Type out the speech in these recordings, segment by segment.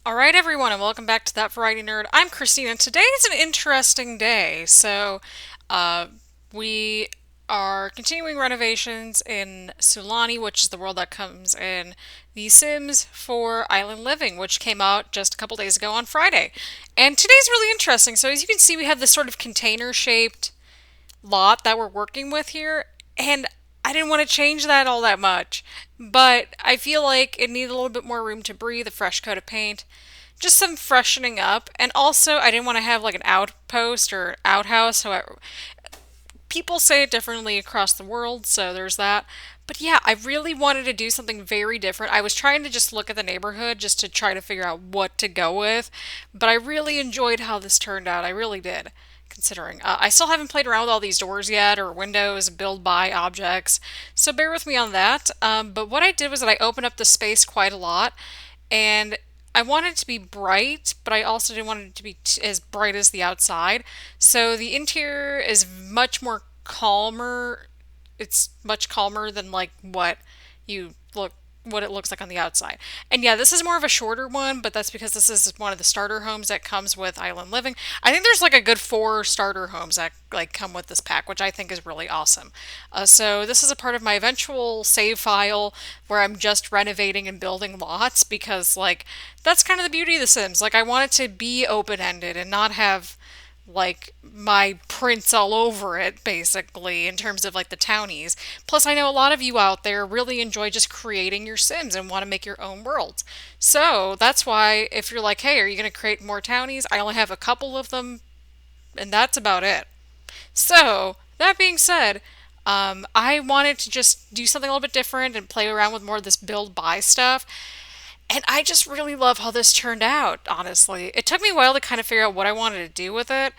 All right, everyone, and welcome back to That Variety Nerd. I'm Christina. Today is an interesting day. Uh, we are continuing renovations in Sulani, which is the world that comes in The Sims for Island Living, which came out just a couple days ago on Friday. And today's really interesting. So, as you can see, we have this sort of container shaped lot that we're working with here, and I didn't want to change that all that much. But I feel like it needed a little bit more room to breathe, a fresh coat of paint, just some freshening up. And also, I didn't want to have like an outpost or outhouse. People say it differently across the world, so there's that. But yeah, I really wanted to do something very different. I was trying to just look at the neighborhood just to try to figure out what to go with, but I really enjoyed how this turned out. I really did, considering. I still haven't played around with all these doors yet or windows, build by objects, so bear with me on that. But what I did was that I opened up the space quite a lot, and I wanted it to be bright, but I also didn't want it to be as bright as the outside. So the interior is much more calmer. It's much calmer than like what it looks like on the outside. And yeah, this is more of a shorter one, but that's because this is one of the starter homes that comes with Island Living. I think there's like a good four starter homes that like come with this pack, which I think is really awesome. So this is a part of my eventual save file where I'm just renovating and building lots because like that's kind of the beauty of The Sims. Like I want it to be open-ended and not have like my prints all over it basically in terms of like the townies. Plus I know a lot of you out there really enjoy just creating your Sims and want to make your own worlds. So that's why if you're like, hey, are you going to create more townies? I only have a couple of them and that's about it. So that being said, I wanted to just do something a little bit different and play around with more of this build buy stuff. And I just really love how this turned out, honestly. It took me a while to kind of figure out what I wanted to do with it,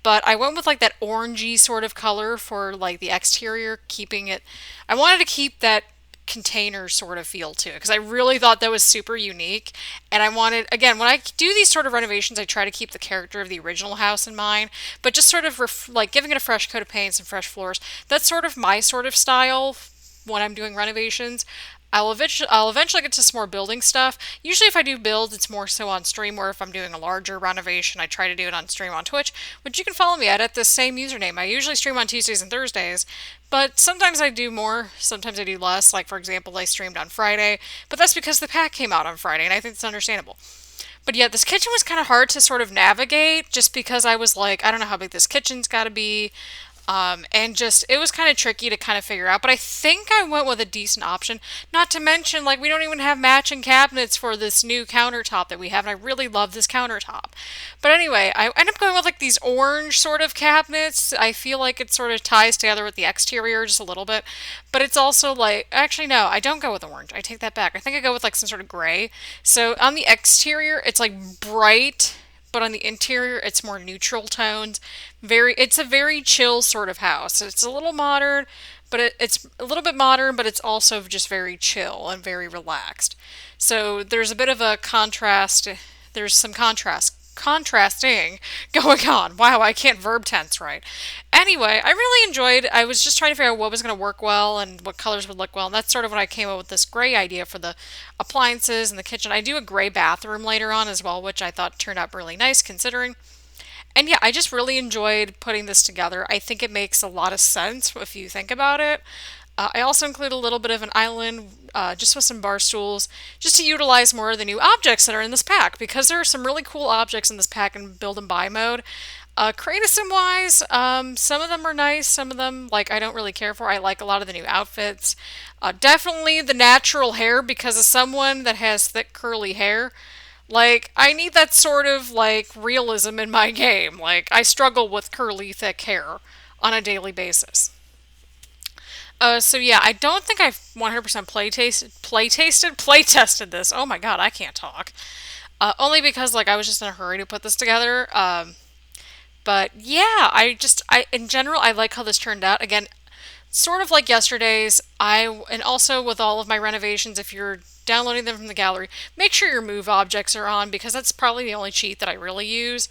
but I went with like that orangey sort of color for like the exterior, keeping it. I wanted to keep that container sort of feel to it because I really thought that was super unique. And I wanted, again, when I do these sort of renovations, I try to keep the character of the original house in mind, but just sort of like giving it a fresh coat of paint, some fresh floors. That's sort of my sort of style when I'm doing renovations. I'll eventually get to some more building stuff. Usually, if I do builds, it's more so on stream, or if I'm doing a larger renovation, I try to do it on stream on Twitch, which you can follow me at this same username. I usually stream on Tuesdays and Thursdays, but sometimes I do more, sometimes I do less. Like, for example, I streamed on Friday, but that's because the pack came out on Friday, and I think it's understandable. But yeah, this kitchen was kind of hard to sort of navigate just because I was like, I don't know how big this kitchen's got to be. And just, it was kind of tricky to kind of figure out, but I think I went with a decent option. Not to mention, like, we don't even have matching cabinets for this new countertop that we have, and I really love this countertop. But anyway, I end up going with like these orange sort of cabinets. I feel like it sort of ties together with the exterior just a little bit, but it's also like, actually, no, I don't go with orange. I take that back. I think I go with like some sort of gray. So on the exterior, it's like bright, but on the interior it's more neutral tones. It's a very chill sort of house. It's a little modern, but it's a little bit modern, but it's also just very chill and very relaxed. So there's a bit of a contrast. There's some contrasting going on. Wow, I can't verb tense right. Anyway, I really enjoyed. I was just trying to figure out what was going to work well and what colors would look well, and that's sort of when I came up with this gray idea for the appliances and the kitchen. I do a gray bathroom later on as well, which I thought turned out really nice considering. And yeah, I just really enjoyed putting this together. I think it makes a lot of sense if you think about it. I also include a little bit of an island just with some bar stools, just to utilize more of the new objects that are in this pack, because there are some really cool objects in this pack in build and buy mode. Creative sim wise, some of them are nice, some of them like I don't really care for. I like a lot of the new outfits. Definitely the natural hair because as someone that has thick curly hair, like I need that sort of like realism in my game. Like I struggle with curly thick hair on a daily basis. So yeah, I don't think I've 100% play tested this. Oh my god, I can't talk. Only because like I was just in a hurry to put this together. But yeah, in general I like how this turned out. Again, sort of like yesterday's. And also with all of my renovations, if you're downloading them from the gallery, make sure your move objects are on because that's probably the only cheat that I really use.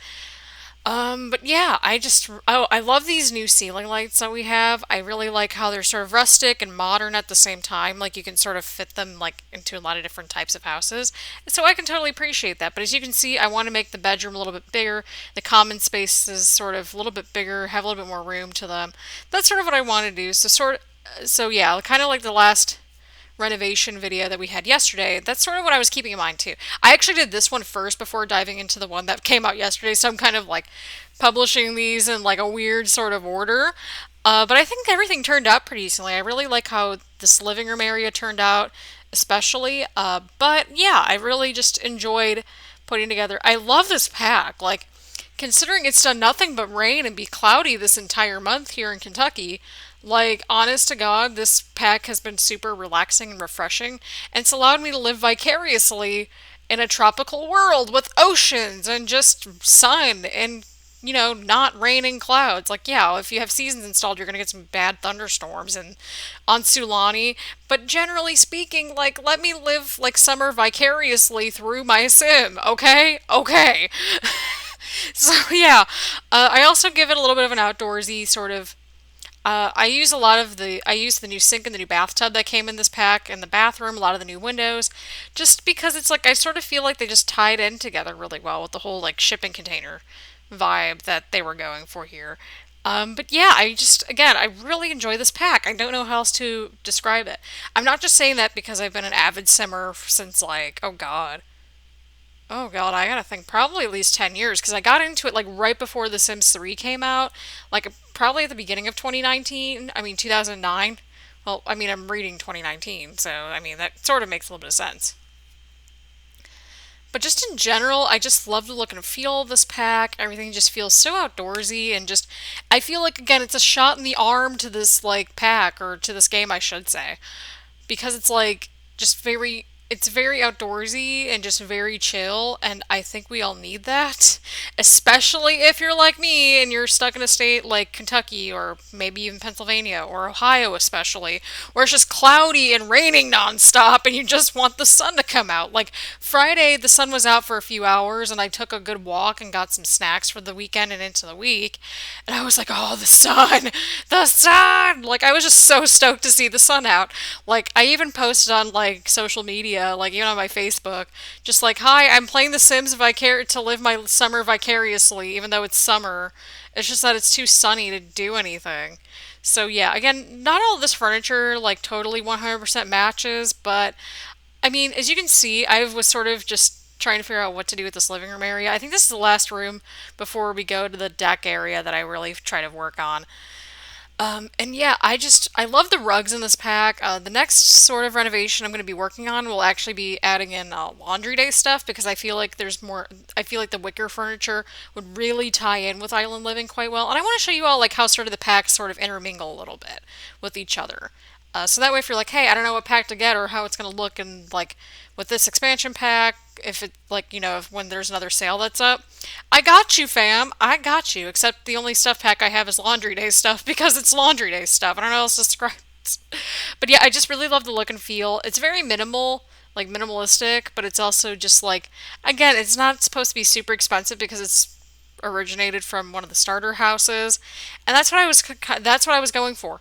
But yeah, I love these new ceiling lights that we have. I really like how they're sort of rustic and modern at the same time. Like you can sort of fit them like into a lot of different types of houses. So I can totally appreciate that. But as you can see, I want to make the bedroom a little bit bigger. The common spaces sort of a little bit bigger, have a little bit more room to them. That's sort of what I want to do. So yeah, kind of like the last renovation video that we had yesterday, that's sort of what I was keeping in mind too. I actually did this one first before diving into the one that came out yesterday, so I'm kind of like publishing these in like a weird sort of order. But I think everything turned out pretty decently. I really like how this living room area turned out, especially. But yeah, I really just enjoyed putting together. I love this pack. Like, considering it's done nothing but rain and be cloudy this entire month here in Kentucky, like, honest to God, this pack has been super relaxing and refreshing, and it's allowed me to live vicariously in a tropical world with oceans and just sun and, not rain and clouds. Like, yeah, if you have seasons installed, you're going to get some bad thunderstorms and on Sulani. But generally speaking, like, let me live like summer vicariously through my sim, okay? Okay. So, yeah, I also give it a little bit of an outdoorsy sort of I use the new sink and the new bathtub that came in this pack in the bathroom, a lot of the new windows, just because it's like I sort of feel like they just tied in together really well with the whole like shipping container vibe that they were going for here. But yeah, again, I really enjoy this pack. I don't know how else to describe it. I'm not just saying that because I've been an avid simmer since like, oh God, I gotta think probably at least 10 years because I got into it like right before The Sims 3 came out, like probably at the beginning of 2019. I mean, 2009. Well, I mean, I'm reading 2019, so I mean, that sort of makes a little bit of sense. But just in general, I just love the look and feel of this pack. Everything just feels so outdoorsy and just, I feel like, again, it's a shot in the arm to this, like, pack, or to this game, I should say, because it's like just it's very outdoorsy and just very chill, and I think we all need that, especially if you're like me and you're stuck in a state like Kentucky or maybe even Pennsylvania or Ohio, especially where it's just cloudy and raining nonstop and you just want the sun to come out. Like Friday the sun was out for a few hours and I took a good walk and got some snacks for the weekend and into the week, and I was like, oh, the sun, the sun! Like, I was just so stoked to see the sun out. Like, I even posted on, like, social media, like, even on my Facebook, just like, hi, I'm playing The Sims to live my summer vicariously, even though it's summer. It's just that it's too sunny to do anything. So, yeah, again, not all of this furniture, like, totally 100% matches, but, I mean, as you can see, I was sort of just trying to figure out what to do with this living room area. I think this is the last room before we go to the deck area that I really try to work on. And yeah, I love the rugs in this pack. The next sort of renovation I'm going to be working on will actually be adding in laundry day stuff because I feel like I feel like the wicker furniture would really tie in with island living quite well. And I want to show you all like how sort of the packs sort of intermingle a little bit with each other. So that way, if you're like, hey, I don't know what pack to get or how it's going to look, and like with this expansion pack, if it like if when there's another sale that's up, I got you, fam. I got you. Except the only stuff pack I have is laundry day stuff because it's laundry day stuff. I don't know how else to describe it. But yeah, I just really love the look and feel. It's very minimal, like minimalistic, but it's also just like, again, it's not supposed to be super expensive because it's originated from one of the starter houses, and that's what I was going for.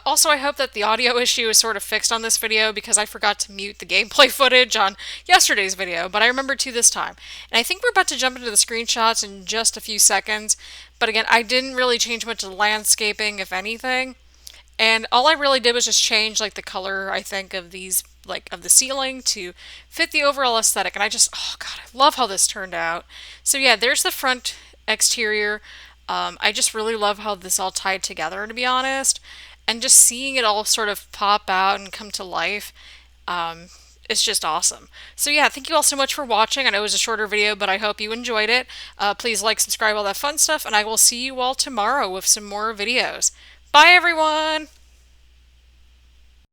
Also, I hope that the audio issue is sort of fixed on this video because I forgot to mute the gameplay footage on yesterday's video, but I remembered to this time. And I think we're about to jump into the screenshots in just a few seconds, but again, I didn't really change much of the landscaping, if anything. And all I really did was just change like the color, I think, of these, like of the ceiling to fit the overall aesthetic. And oh God, I love how this turned out. So yeah, there's the front exterior. I just really love how this all tied together, to be honest. And just seeing it all sort of pop out and come to life, it's just awesome. So yeah, thank you all so much for watching. I know it was a shorter video, but I hope you enjoyed it. Please like, subscribe, all that fun stuff, and I will see you all tomorrow with some more videos. Bye, everyone!